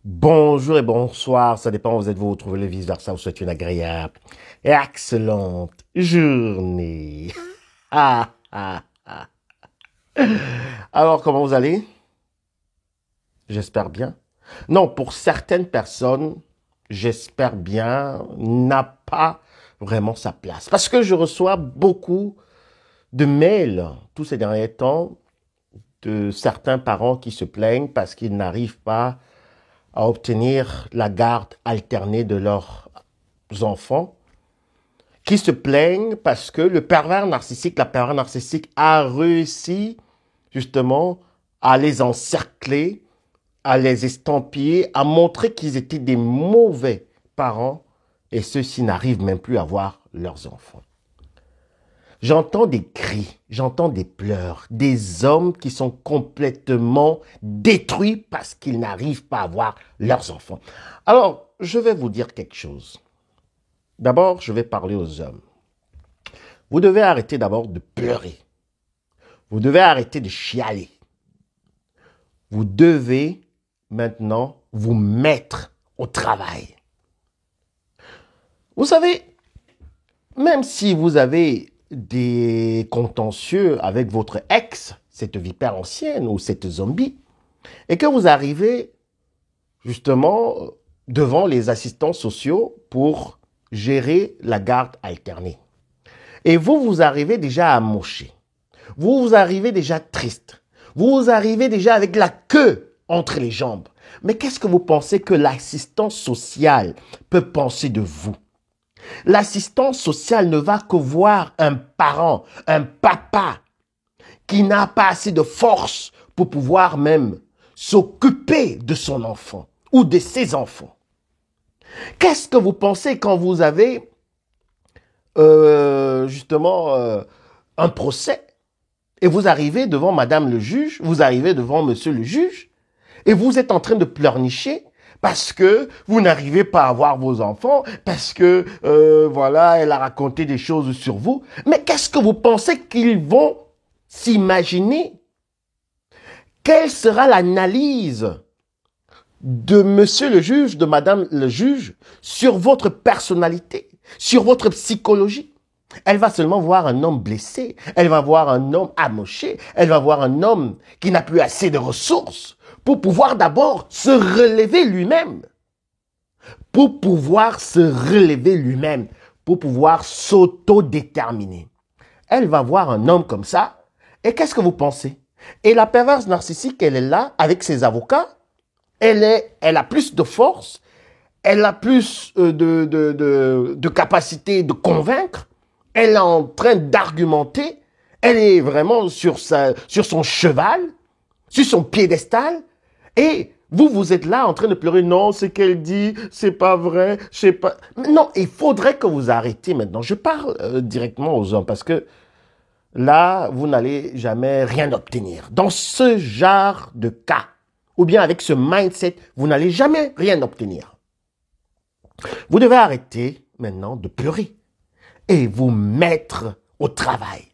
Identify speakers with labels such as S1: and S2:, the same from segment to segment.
S1: Bonjour et bonsoir, ça dépend où vous êtes, vous trouvez le vice-versa, vous souhaitez une agréable et excellente journée. Ah, ah, ah. Alors, comment vous allez? J'espère bien. Non, pour certaines personnes, j'espère bien, n'a pas vraiment sa place. Parce que je reçois beaucoup de mails tous ces derniers temps de certains parents qui se plaignent parce qu'ils n'arrivent pas à obtenir la garde alternée de leurs enfants, qui se plaignent parce que le pervers narcissique, la pervers narcissique a réussi justement à les encercler, à les estampiller, à montrer qu'ils étaient des mauvais parents et ceux-ci n'arrivent même plus à voir leurs enfants. J'entends des cris, j'entends des pleurs, des hommes qui sont complètement détruits parce qu'ils n'arrivent pas à voir leurs enfants. Alors, je vais vous dire quelque chose. D'abord, je vais parler aux hommes. Vous devez arrêter d'abord de pleurer. Vous devez arrêter de chialer. Vous devez maintenant vous mettre au travail. Vous savez, même si vous avez des contentieux avec votre ex, cette vipère ancienne ou cette zombie, et que vous arrivez justement devant les assistants sociaux pour gérer la garde alternée. Et vous arrivez déjà amoché. Vous arrivez déjà triste. Vous arrivez déjà avec la queue entre les jambes. Mais qu'est-ce que vous pensez que l'assistant social peut penser de vous? L'assistant social ne va que voir un parent, un papa qui n'a pas assez de force pour pouvoir même s'occuper de son enfant ou de ses enfants. Qu'est-ce que vous pensez quand vous avez justement un procès et vous arrivez devant madame le juge, vous arrivez devant monsieur le juge et vous êtes en train de pleurnicher parce que vous n'arrivez pas à voir vos enfants, parce que voilà, elle a raconté des choses sur vous. Mais qu'est-ce que vous pensez qu'ils vont s'imaginer? Quelle sera l'analyse de monsieur le juge, de madame le juge, sur votre personnalité, sur votre psychologie? Elle va seulement voir un homme blessé, elle va voir un homme amoché, elle va voir un homme qui n'a plus assez de ressources pour pouvoir d'abord se relever lui-même, pour pouvoir se relever lui-même, pour pouvoir s'autodéterminer. Elle va voir un homme comme ça, et qu'est-ce que vous pensez? Et la perverse narcissique, elle est là avec ses avocats, elle a plus de force, elle a plus de capacité de convaincre, elle est en train d'argumenter, elle est vraiment sur son cheval, sur son piédestal, et vous êtes là en train de pleurer. Non, ce qu'elle dit, c'est pas vrai, je sais pas. Non, il faudrait que vous arrêtiez maintenant. Je parle directement aux hommes parce que là, vous n'allez jamais rien obtenir. Dans ce genre de cas, ou bien avec ce mindset, vous n'allez jamais rien obtenir. Vous devez arrêter maintenant de pleurer et vous mettre au travail.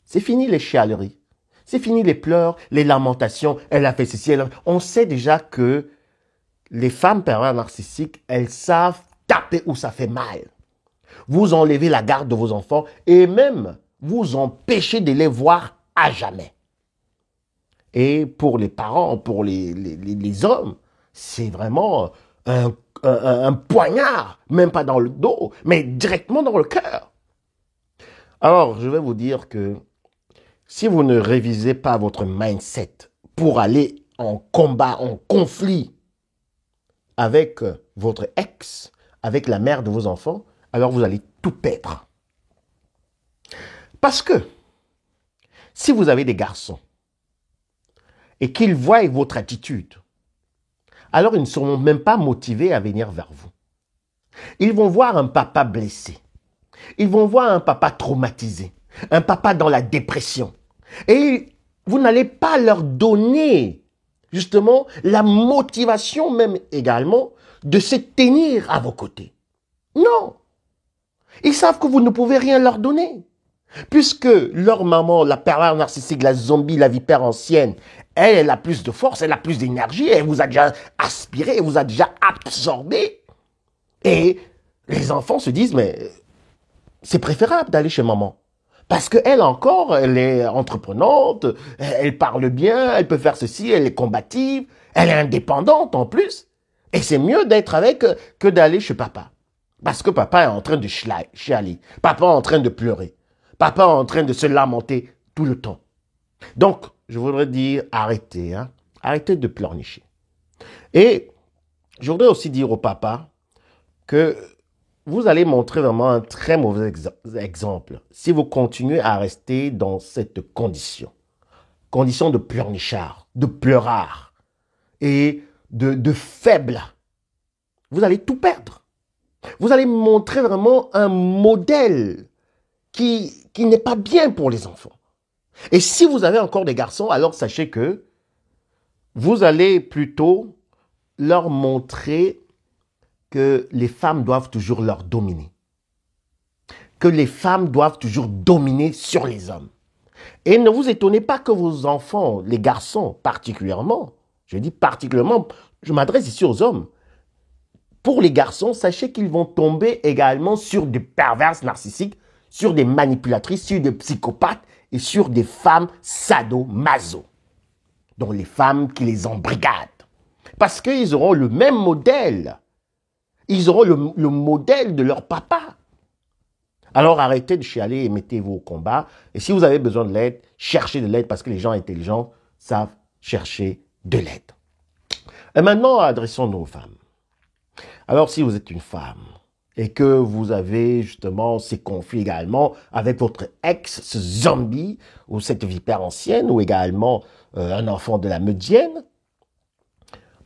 S1: C'est fini les chialeries. C'est fini les pleurs, les lamentations. Elle a fait ceci. On sait déjà que les femmes pervers narcissiques, elles savent taper où ça fait mal. Vous enlevez la garde de vos enfants et même vous empêchez de les voir à jamais. Et pour les parents, pour les hommes, c'est vraiment un poignard, même pas dans le dos, mais directement dans le cœur. Alors, je vais vous dire que si vous ne révisez pas votre mindset pour aller en combat, en conflit avec votre ex, avec la mère de vos enfants, alors vous allez tout perdre. Parce que si vous avez des garçons et qu'ils voient votre attitude, alors ils ne seront même pas motivés à venir vers vous. Ils vont voir un papa blessé. Ils vont voir un papa traumatisé, un papa dans la dépression. Et vous n'allez pas leur donner justement la motivation même également de se tenir à vos côtés. Non. Ils savent que vous ne pouvez rien leur donner. Puisque leur maman, la pervers narcissique, la zombie, la vipère ancienne, elle a plus de force, elle a plus d'énergie, elle vous a déjà aspiré, elle vous a déjà absorbé. Et les enfants se disent, mais c'est préférable d'aller chez maman. Parce qu'elle encore, elle est entreprenante, elle parle bien, elle peut faire ceci, elle est combative, elle est indépendante en plus. Et c'est mieux d'être avec que d'aller chez papa. Parce que papa est en train de chialer, papa est en train de pleurer, papa est en train de se lamenter tout le temps. Donc, je voudrais dire, arrêtez, hein, arrêtez de pleurnicher. Et je voudrais aussi dire au papa que vous allez montrer vraiment un très mauvais exemple si vous continuez à rester dans cette condition. Condition de pleurnichard, de pleurard et de faible. Vous allez tout perdre. Vous allez montrer vraiment un modèle qui n'est pas bien pour les enfants. Et si vous avez encore des garçons, alors sachez que vous allez plutôt leur montrer que les femmes doivent toujours leur dominer. Que les femmes doivent toujours dominer sur les hommes. Et ne vous étonnez pas que vos enfants, les garçons particulièrement, je dis particulièrement, je m'adresse ici aux hommes. Pour les garçons, sachez qu'ils vont tomber également sur des perverses narcissiques, sur des manipulatrices, sur des psychopathes et sur des femmes sado-maso. Donc les femmes qui les embrigadent. Parce qu'ils auront le même modèle. Ils auront le modèle de leur papa. Alors arrêtez de chialer et mettez-vous au combat. Et si vous avez besoin de l'aide, cherchez de l'aide parce que les gens intelligents savent chercher de l'aide. Et maintenant, adressons-nous aux femmes. Alors si vous êtes une femme et que vous avez justement ces conflits également avec votre ex, ce zombie ou cette vipère ancienne ou également un enfant de la Médienne,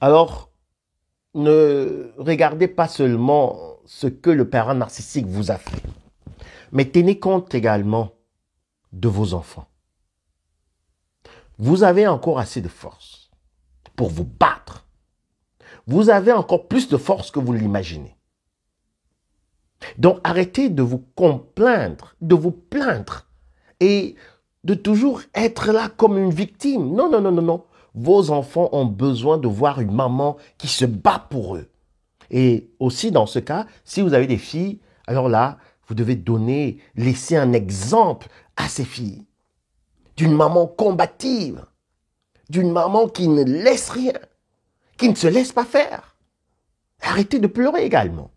S1: alors ne regardez pas seulement ce que le parent narcissique vous a fait, mais tenez compte également de vos enfants. Vous avez encore assez de force pour vous battre. Vous avez encore plus de force que vous l'imaginez. Donc arrêtez de vous complaindre, de vous plaindre et de toujours être là comme une victime. Non, non, non, non, non. Vos enfants ont besoin de voir une maman qui se bat pour eux. Et aussi dans ce cas, si vous avez des filles, alors là, vous devez laisser un exemple à ces filles. D'une maman combative, d'une maman qui ne laisse rien, qui ne se laisse pas faire. Arrêtez de pleurer également.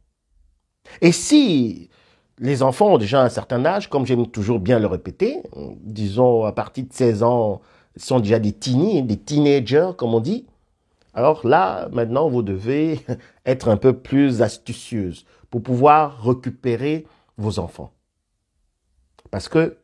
S1: Et si les enfants ont déjà un certain âge, comme j'aime toujours bien le répéter, disons à partir de 16 ans, ils sont déjà des teenies, des teenagers comme on dit, alors là, maintenant, vous devez être un peu plus astucieuse pour pouvoir récupérer vos enfants. Parce que